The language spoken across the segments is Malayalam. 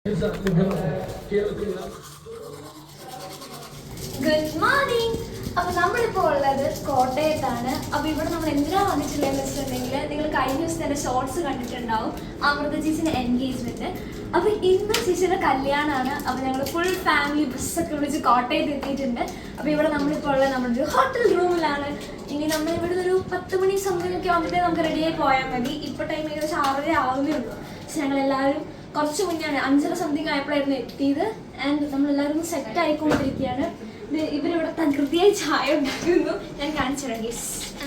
Good morning. അപ്പോൾ നമ്മളിപ്പോൾ ഉള്ളത് കോട്ടയത്താണ്. അപ്പോൾ ഇവിടെ നമ്മൾ എന്തിനാണ് വന്നിട്ടുള്ളതെന്ന് വെച്ചിട്ടുണ്ടെങ്കിൽ നിങ്ങൾ കഴിഞ്ഞ ദിവസം തന്നെ ഷോർട്സ് കണ്ടിട്ടുണ്ടാവും, അമൃത ചേച്ചിൻ്റെ എൻഗേജ്മെൻറ്റ്. അപ്പോൾ ഇന്ന് ചേച്ചിയുടെ കല്യാണമാണ്. അപ്പോൾ ഞങ്ങൾ ഫുൾ ഫാമിലി ബസ്സൊക്കെ വിളിച്ച് കോട്ടയത്ത് എത്തിയിട്ടുണ്ട്. അപ്പോൾ ഇവിടെ നമ്മളിപ്പോൾ ഉള്ളത് നമ്മുടെ ഒരു ഹോട്ടൽ റൂമിലാണ്. ഇനി നമ്മൾ ഇവിടെ ഒരു 10 മണി സമയമൊക്കെ ആകുമ്പോഴേ നമുക്ക് റെഡിയായി പോയാൽ മതി. ഇപ്പോൾ ടൈം ഏകദേശം 6:30 ആവുന്നേ ഉള്ളൂ. പക്ഷെ ഞങ്ങളെല്ലാവരും കുറച്ച് മുന്നെയാണ് 5:30 സംതിങ് ആയപ്പോഴായിരുന്നു എത്തിയത്. ആൻഡ് നമ്മളെല്ലാവരും സെറ്റ് ആയിക്കൊണ്ടിരിക്കുകയാണ്. ഇവരിവിടെ തകൃതിയായി ചായ ഉണ്ടാക്കുന്നു. ഞാൻ കാണിച്ചു തരാം.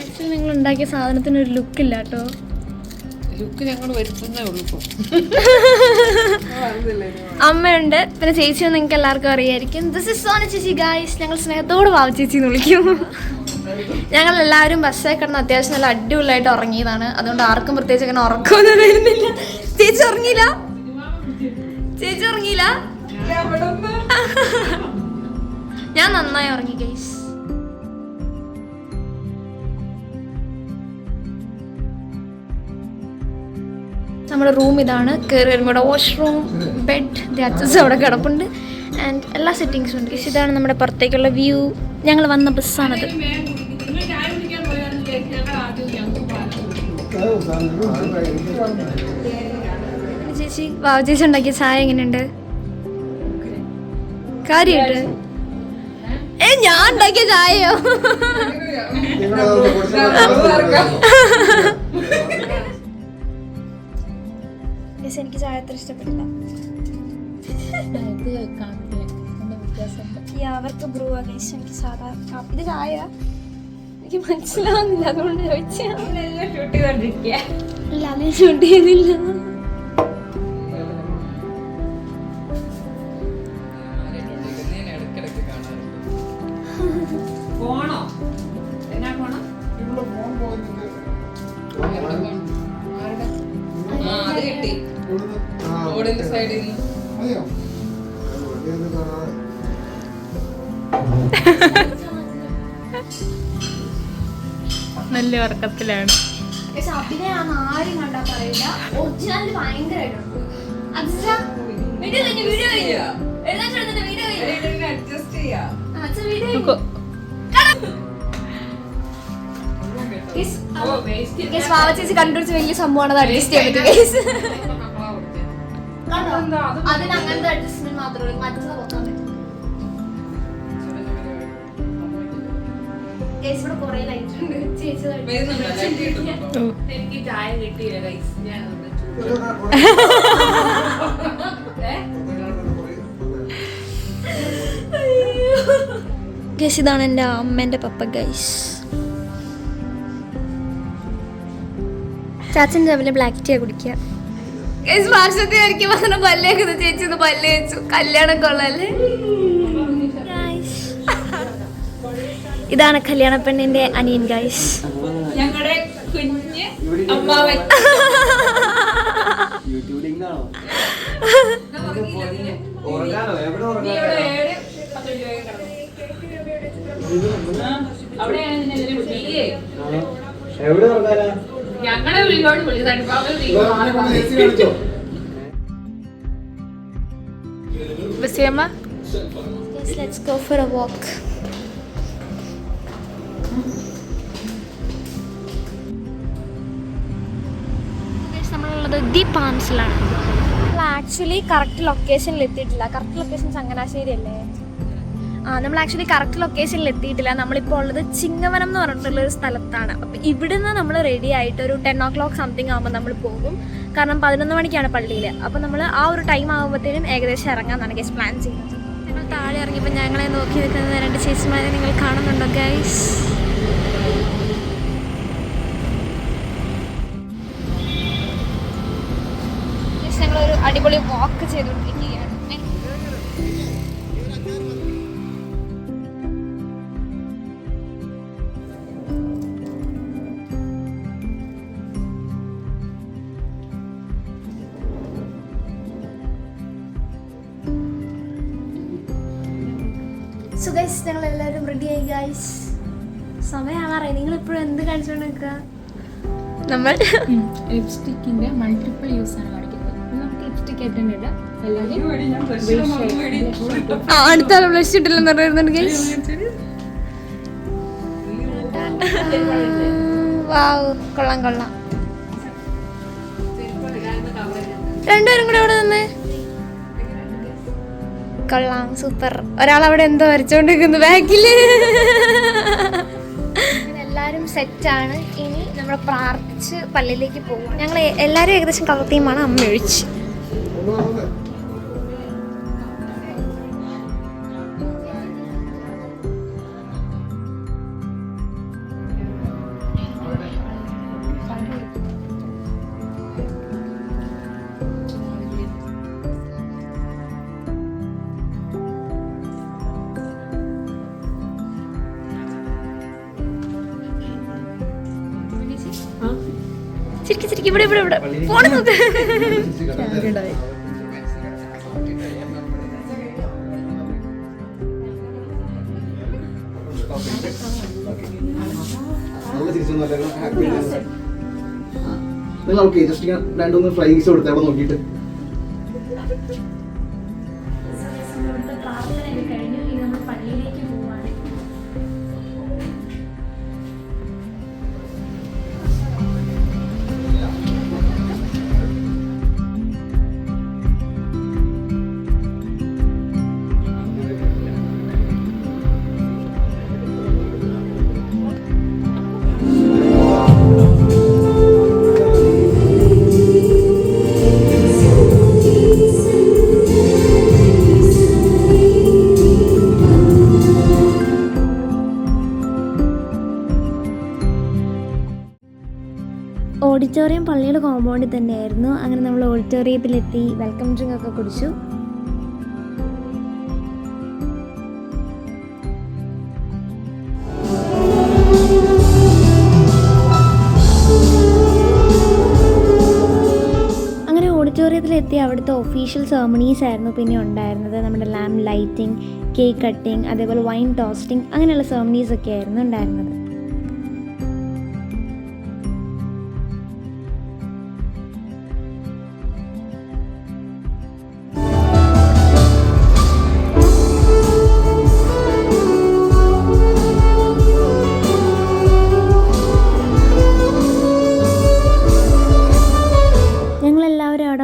ആക്ച്വലി നിങ്ങൾ ഉണ്ടാക്കിയ സാധനത്തിന് ഒരു ലുക്കില്ല കേട്ടോ. ലുക്ക് ഞങ്ങൾ വരുത്തുന്നേ ഉള്ളൂ. അമ്മയുണ്ട്, പിന്നെ ചേച്ചിയൊന്നും നിങ്ങൾക്ക് എല്ലാവർക്കും അറിയായിരിക്കും. ദിസ് ഇസ് സോന ചേച്ചി ഗായ്സ്. ഞങ്ങൾ സ്നേഹത്തോട് വാവ ചേച്ചി എന്ന് വിളിക്കും. ഞങ്ങൾ എല്ലാവരും ബസ്സിൽ കിടന്ന് അത്യാവശ്യം നല്ല അടിപൊളിയായിട്ട് ഉറങ്ങിയതാണ്. അതുകൊണ്ട് ആർക്കും പ്രത്യേകിച്ച് അങ്ങനെ ഉറക്കമൊന്നും വരുന്നില്ല. ചേച്ചി ഉറങ്ങിയില്ല? ചേച്ചി ഉറങ്ങിയില്ല? ഞാൻ നന്നായി ഉറങ്ങി ഗൈസ്. നമ്മുടെ റൂം ഇതാണ്. കയറി വരുമ്പോൾ വാഷ്റൂം, ബെഡ്, അച്ചസ് അവിടെ കിടപ്പുണ്ട് ആൻഡ് എല്ലാ സെറ്റിങ്സും ഉണ്ട്. ഇതാണ് നമ്മുടെ പുറത്തേക്കുള്ള വ്യൂ. ഞങ്ങൾ വന്ന ബസ്സാണത്. ചേച്ചി വാവ ചേച്ചി ഉണ്ടാക്കിയ ചായ എങ്ങനെയുണ്ട്? കാര്യമായിട്ട് ഞാൻ ഉണ്ടാക്കിയ ചായയോ? എനിക്ക് ചായ അത്ര ഇഷ്ടപ്പെട്ടില്ല. അവർക്ക് ബ്രൂ ആണ് ഇഷ്ടം, എനിക്ക് സാധാ. ഇത് ചായ എനിക്ക് മനസ്സിലാവുന്നില്ല, അതുകൊണ്ട് ചോദിച്ചാ. ഇല്ല, അത് ഷൂട്ട് ചെയ്യുന്നില്ല. നല്ല ഉറക്കത്തിലാണ്. അഭിനയാണ് ആരും കണ്ടാ പറയില്ല. ഒറിജിനൽ ഭയങ്കരമായിട്ടുണ്ട്. ചേച്ചി കണ്ടുപിടിച്ച് വലിയ സംഭവമാണ്. അത് അഡ്ജസ്റ്റ് ചെയ്യാൻ പറ്റും. അതിന് അങ്ങനത്തെ അഡ്ജസ്റ്റ്മെന്റ് മാത്രമേ മറ്റത് നോക്കാൻ പറ്റും. ഇവിടെ കുറെ ലൈറ്റ് ഉണ്ട്. ചേച്ചി എനിക്ക് ചായ കിട്ടിയില്ല ഗൈസ്. ഞാൻ ഗൈസ് ഇതാണ് എൻ്റെ അമ്മേൻ്റെ പപ്പ ഗൈസ്. ചാച്ചൻ രാവിലെ ബ്ലാക്ക് ടീ കുടിക്കുക. ഗൈസ് വർഷത്തെ ഒരിക്കൽ വന്ന പല്ലേക്കുന്നത് ചേച്ചി ഒന്ന് പല്ല് വെച്ചു. കല്യാണം കൊള്ളല്ലേ. ഇതാണ് കല്യാണ പെണ്ണിന്റെ അനിയൻ ഗൈസ്. ഞങ്ങളുടെ കുഞ്ഞ് അമ്മാവൻ. ഞങ്ങളുടെ വീടോട് വിളിച്ചതാണ്. Let's go for a walk. നമ്മളുള്ളത് ദി പാംസിലാണ്. നമ്മൾ ആക്ച്വലി കറക്റ്റ് ലൊക്കേഷനിൽ എത്തിയിട്ടില്ല. കറക്റ്റ് ലൊക്കേഷൻ ചങ്ങനാശ്ശേരി അല്ലേ? നമ്മൾ ആക്ച്വലി കറക്റ്റ് ലൊക്കേഷനിൽ എത്തിയിട്ടില്ല. നമ്മളിപ്പോൾ ഉള്ളത് ചിങ്ങവനം എന്ന് പറഞ്ഞിട്ടുള്ളൊരു സ്ഥലത്താണ്. അപ്പോൾ ഇവിടുന്ന് നമ്മൾ റെഡി ആയിട്ട് ഒരു 10 o'clock സംതിങ് ആകുമ്പോൾ നമ്മൾ പോകും. കാരണം 11 മണിക്കാണ് പള്ളിയിൽ. അപ്പോൾ നമ്മൾ ആ ഒരു ടൈം ആകുമ്പോഴത്തേനും ഏകദേശം ഇറങ്ങാമെന്നാണ് ഗൈസ് പ്ലാൻ ചെയ്യുന്നത്. ഞങ്ങൾ താഴെ ഇറങ്ങിയപ്പോൾ ഞങ്ങളെ നോക്കി നിൽക്കുന്ന 2 ചേച്ചിമാരെ നിങ്ങൾ കാണുന്നുണ്ടോ ഗൈസ്? ഞങ്ങളൊരു അടിപൊളി വാക്ക് ചെയ്തുകൊണ്ടിരിക്കുകയാണ്. സോ ഗൈസ് ഞങ്ങളെല്ലാവരും റെഡിയായി ഗൈസ്. സമയമാറായി. നിങ്ങളിപ്പോഴും എന്ത് കാണിച്ചുകൊണ്ട് നിൽക്കുക? നമ്മൾ ലിപ്സ്റ്റിക്കിന്റെ മൾട്ടിപ്പിൾ യൂസ് ആണ് കാണിക്കുന്നത്. നമുക്ക് ലിപ്സ്റ്റിക് അടുത്ത ബ്ലഷ് ഇട്ടില്ലെന്ന് പറയുന്നുണ്ട്. വാവ്, കൊള്ളാം കൊള്ളാം. രണ്ടുപേരും കൂടെ അവിടെ നിന്ന് കൊള്ളാം, സൂപ്പർ. ഒരാളവിടെ എന്തോ വരച്ചോണ്ടിരിക്കുന്നു ബാക്കില്. എല്ലാരും സെറ്റാണ്. ഇനി നമ്മൾ പ്രാർത്ഥിച്ച് പള്ളിയിലേക്ക് പോകും. ഞങ്ങൾ എല്ലാരും ഏകദേശം കളർ തീമാണ്. അമ്മ ഒഴിച്ച് ചിരിക്കി ഇവിടെ ഇവിടെ ഇവിടെ ഫോണ് നോക്ക്. ഓക്കെ, ജസ്റ്റ് രണ്ടൊന്ന് ഫ്ലൈങ്സ് കൊടുത്ത് അവിടെ നോക്കിയിട്ട് ഓഡിറ്റോറിയം പള്ളിയുടെ കോമ്പൗണ്ടിൽ തന്നെയായിരുന്നു. അങ്ങനെ നമ്മൾ ഓഡിറ്റോറിയത്തിലെത്തി വെൽക്കം ഡ്രിങ്ക് ഒക്കെ കുടിച്ചു. അങ്ങനെ ഓഡിറ്റോറിയത്തിലെത്തി അവിടുത്തെ ഒഫീഷ്യൽ സെറമണീസ് ആയിരുന്നു പിന്നെ ഉണ്ടായിരുന്നത്. നമ്മുടെ ലാമ്പ് ലൈറ്റിംഗ്, കേക്ക് കട്ടിങ്, അതേപോലെ വൈൻ ടോസ്റ്റിംഗ്, അങ്ങനെയുള്ള സെറമണീസ് ഒക്കെ ആയിരുന്നു ഉണ്ടായിരുന്നത്.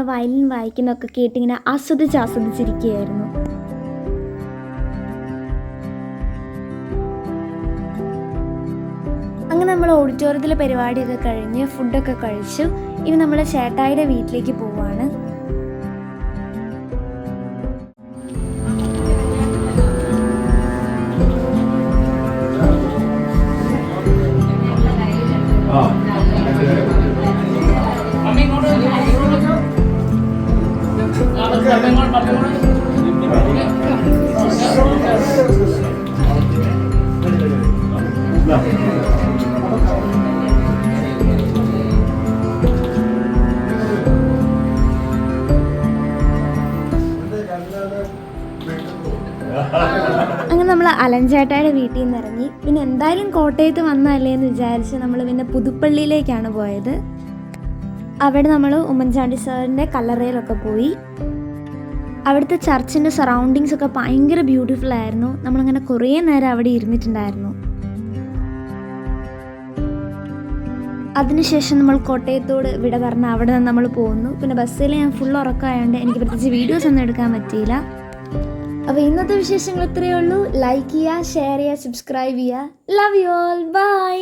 വയലിൻ വായിക്കുന്നതൊക്കെ കേട്ടിങ്ങനെ ആസ്വദിച്ചിരിക്കുകയായിരുന്നു. അങ്ങനെ നമ്മൾ ഓഡിറ്റോറിയത്തിലെ പരിപാടിയൊക്കെ കഴിഞ്ഞ് ഫുഡൊക്കെ കഴിച്ചു. ഇനി നമ്മൾ ചേട്ടായിയുടെ വീട്ടിലേക്ക് പോവാണ്. അങ്ങനെ നമ്മൾ അലഞ്ചേട്ടായുടെ വീട്ടിൽ നിന്ന് ഇറങ്ങി. പിന്നെ എന്തായാലും കോട്ടയത്ത് വന്നതല്ലേ എന്ന് വിചാരിച്ച് നമ്മൾ പിന്നെ പുതുപ്പള്ളിയിലേക്കാണ് പോയത്. അവിടെ നമ്മൾ ഉമ്മൻചാണ്ടി സാറിൻ്റെ കല്ലറയിലൊക്കെ പോയി. അവിടുത്തെ ചർച്ചിൻ്റെ സറൗണ്ടിങ്സ് ഒക്കെ ഭയങ്കര ബ്യൂട്ടിഫുൾ ആയിരുന്നു. നമ്മളങ്ങനെ കുറേ നേരം അവിടെ ഇരുന്നിട്ടുണ്ടായിരുന്നു. അതിനുശേഷം നമ്മൾ കോട്ടയത്തോട് വിട പറഞ്ഞ് അവിടെ നിന്ന് നമ്മൾ പോകുന്നു. പിന്നെ ബസ്സിൽ ഞാൻ ഫുൾ ഉറക്കമായതുകൊണ്ട് എനിക്ക് പ്രത്യേകിച്ച് വീഡിയോസ് ഒന്നും എടുക്കാൻ പറ്റിയില്ല. അപ്പോൾ ഇന്നത്തെ വിശേഷങ്ങൾ ഇത്രയേ ഉള്ളൂ. ലൈക്ക് ചെയ്യുക, ഷെയർ ചെയ്യുക, സബ്സ്ക്രൈബ് ചെയ്യുക. Love you all, by.